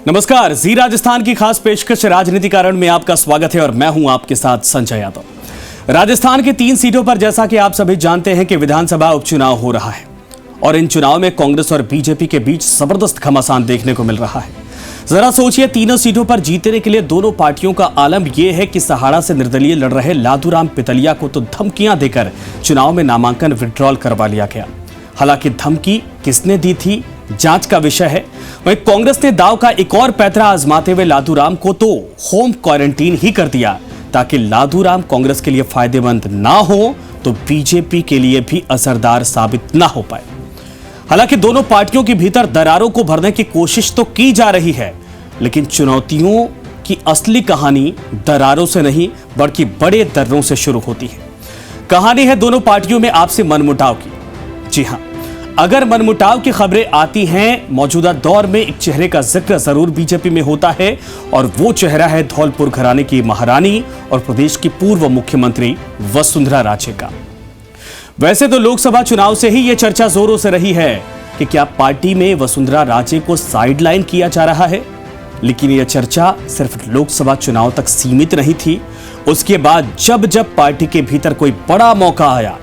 नमस्कार, जी राजस्थान की खास पेशकश राजनीति कारण में आपका स्वागत है और मैं हूं आपके साथ संजय यादव। राजस्थान की 3 सीटों पर जैसा कि आप सभी जानते हैं कि विधानसभा उपचुनाव हो रहा है और इन चुनाव में कांग्रेस और बीजेपी के बीच जबरदस्त घमासान देखने को मिल रहा है। जरा सोचिए, तीनों सीटों पर जीतने के लिए दोनों पार्टियों का आलम यह है कि सहाड़ा से निर्दलीय लड़ रहे लादूराम पितलिया को तो धमकियां देकर चुनाव में नामांकन विड्रॉल करवा लिया गया। हालांकि धमकी किसने दी थी, जांच का विषय है। वहीं कांग्रेस ने दांव का एक और पैंतरा आजमाते हुए लादूराम को तो होम क्वारंटीन ही कर दिया ताकि लादूराम कांग्रेस के लिए फायदेमंद ना हो तो बीजेपी के लिए भी असरदार साबित ना हो पाए। हालांकि दोनों पार्टियों के भीतर दरारों को भरने की कोशिश तो की जा रही है, लेकिन चुनौतियों की असली कहानी दरारों से नहीं बल्कि बड़े दर्रों से शुरू होती है। कहानी है दोनों पार्टियों में आपसी मनमुटाव की। जी हां, अगर मनमुटाव की खबरें आती हैं, मौजूदा दौर में एक चेहरे का जिक्र जरूर बीजेपी में होता है और वो चेहरा है धौलपुर घराने की महारानी और प्रदेश की पूर्व मुख्यमंत्री वसुंधरा राजे का। वैसे तो लोकसभा चुनाव से ही ये चर्चा जोरों से रही है कि क्या पार्टी में वसुंधरा राजे को साइडलाइन किया जा रहा है, लेकिन यह चर्चा सिर्फ लोकसभा चुनाव तक सीमित नहीं थी। उसके बाद जब जब पार्टी के भीतर कोई बड़ा मौका आया,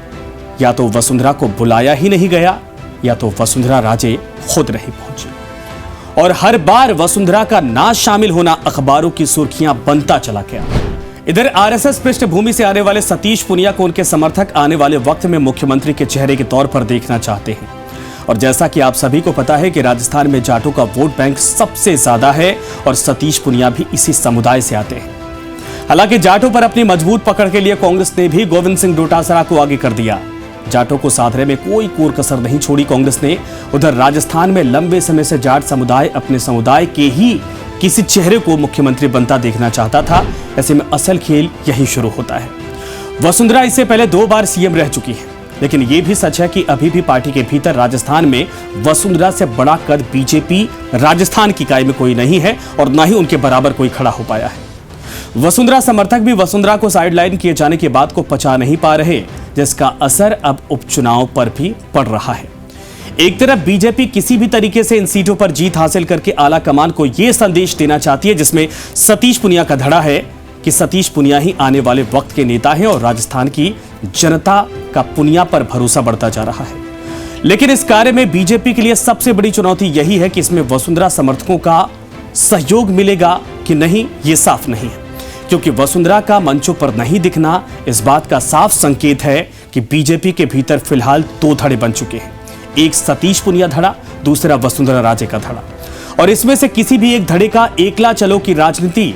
या तो वसुंधरा को बुलाया ही नहीं गया या तो वसुंधरा राजे खुद नहीं पहुंची और हर बार वसुंधरा का ना शामिल होना अखबारों की सुर्खियां बनता चला गया। इधर आरएसएस पृष्ठभूमि से आने वाले सतीश पुनिया को उनके समर्थक आने वाले वक्त में मुख्यमंत्री के चेहरे के तौर पर देखना चाहते हैं और जैसा कि आप सभी को पता है कि राजस्थान में जाटों का वोट बैंक सबसे ज्यादा है और सतीश पुनिया भी इसी समुदाय से आते हैं। हालांकि जाटों पर अपनी मजबूत पकड़ के लिए कांग्रेस ने भी गोविंद सिंह डोटासरा को आगे कर दिया। जाटों को साधने में कोई कोर कसर नहीं छोड़ी कांग्रेस ने। उधर राजस्थान में लंबे समय से जाट समुदाय अपने समुदाय के ही किसी चेहरे को मुख्यमंत्री बनता देखना चाहता था। ऐसे में असल खेल यही शुरू होता है। वसुंधरा इससे पहले 2 बार सीएम रह चुकी है, लेकिन यह भी सच है कि अभी भी पार्टी के भीतर राजस्थान में वसुंधरा से बड़ा कद बीजेपी राजस्थान की इकाई में कोई नहीं है और ना ही उनके बराबर कोई खड़ा हो पाया है। वसुंधरा समर्थक भी वसुंधरा को साइडलाइन किए जाने की बात को पचा नहीं पा रहे, जिसका असर अब उपचुनाव पर भी पड़ रहा है। एक तरफ बीजेपी किसी भी तरीके से इन सीटों पर जीत हासिल करके आला कमान को यह संदेश देना चाहती है, जिसमें सतीश पुनिया का धड़ा है कि सतीश पुनिया ही आने वाले वक्त के नेता हैं और राजस्थान की जनता का पुनिया पर भरोसा बढ़ता जा रहा है। लेकिन इस कार्य में बीजेपी के लिए सबसे बड़ी चुनौती यही है कि इसमें वसुंधरा समर्थकों का सहयोग मिलेगा कि नहीं, ये साफ नहीं है, क्योंकि वसुंधरा का मंचों पर नहीं दिखना इस बात का साफ संकेत है कि बीजेपी के भीतर फिलहाल 2 धड़े बन चुके हैं। एक सतीश पुनिया धड़ा, दूसरा वसुंधरा राजे का धड़ा और इसमें से किसी भी एक धड़े का एकला चलो की राजनीति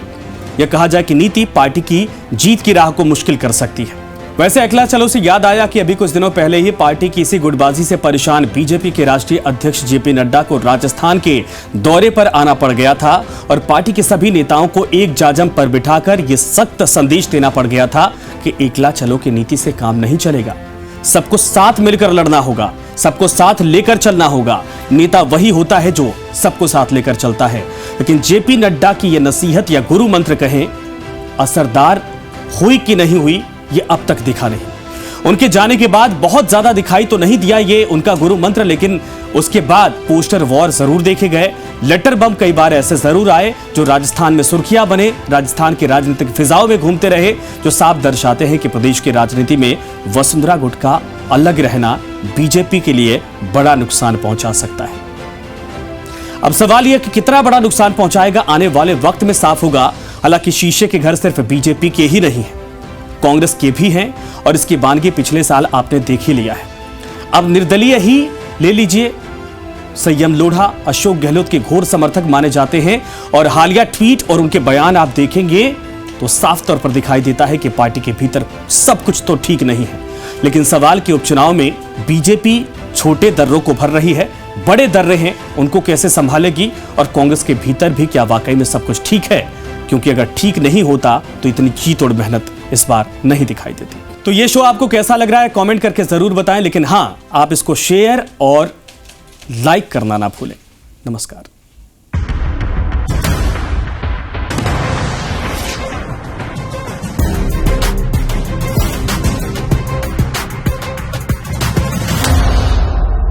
या कहा जाए कि नीति पार्टी की जीत की राह को मुश्किल कर सकती है। वैसे एकला चलो से याद आया कि अभी कुछ दिनों पहले ही पार्टी की इसी गुटबाजी से परेशान बीजेपी के राष्ट्रीय अध्यक्ष जेपी नड्डा को राजस्थान के दौरे पर आना पड़ गया था और पार्टी के सभी नेताओं को एक जाजम पर बिठाकर यह सख्त संदेश देना पड़ गया था कि एकला चलो की नीति से काम नहीं चलेगा, सबको साथ मिलकर लड़ना होगा, सबको साथ लेकर चलना होगा। नेता वही होता है जो सबको साथ लेकर चलता है। लेकिन जेपी नड्डा की यह नसीहत या गुरु मंत्र कहें, असरदार हुई कि नहीं हुई ये अब तक दिखा नहीं। उनके जाने के बाद बहुत ज्यादा दिखाई तो नहीं दिया ये उनका गुरु मंत्र, लेकिन उसके बाद पोस्टर वॉर जरूर देखे गए, लेटर बम कई बार ऐसे जरूर आए जो राजस्थान में सुर्खियां बने, राजस्थान की राजनीतिक फिजाओं में घूमते रहे, जो साफ दर्शाते हैं कि प्रदेश की राजनीति में वसुंधरा गुट का अलग रहना बीजेपी के लिए बड़ा नुकसान पहुंचा सकता है। अब सवाल यह कि कितना बड़ा नुकसान पहुंचाएगा आने वाले वक्त में साफ होगा। हालांकि शीशे के घर सिर्फ बीजेपी के ही नहीं है, कांग्रेस के भी हैं और इसकी वानगी पिछले साल आपने देख ही लिया है। अब निर्दलीय ही ले लीजिए, संयम लोढ़ा अशोक गहलोत के घोर समर्थक माने जाते हैं और हालिया ट्वीट और उनके बयान आप देखेंगे तो साफ तौर पर दिखाई देता है कि पार्टी के भीतर सब कुछ तो ठीक नहीं है। लेकिन सवाल के उपचुनाव में बीजेपी छोटे दर्रों को भर रही है, बड़े दर्रे हैं उनको कैसे संभालेगी और कांग्रेस के भीतर भी क्या वाकई में सब कुछ ठीक है, क्योंकि अगर ठीक नहीं होता तो इतनी जी तोड़ मेहनत इस बार नहीं दिखाई देती। तो ये शो आपको कैसा लग रहा है कमेंट करके जरूर बताएं, लेकिन हां, आप इसको शेयर और लाइक करना ना भूलें। नमस्कार।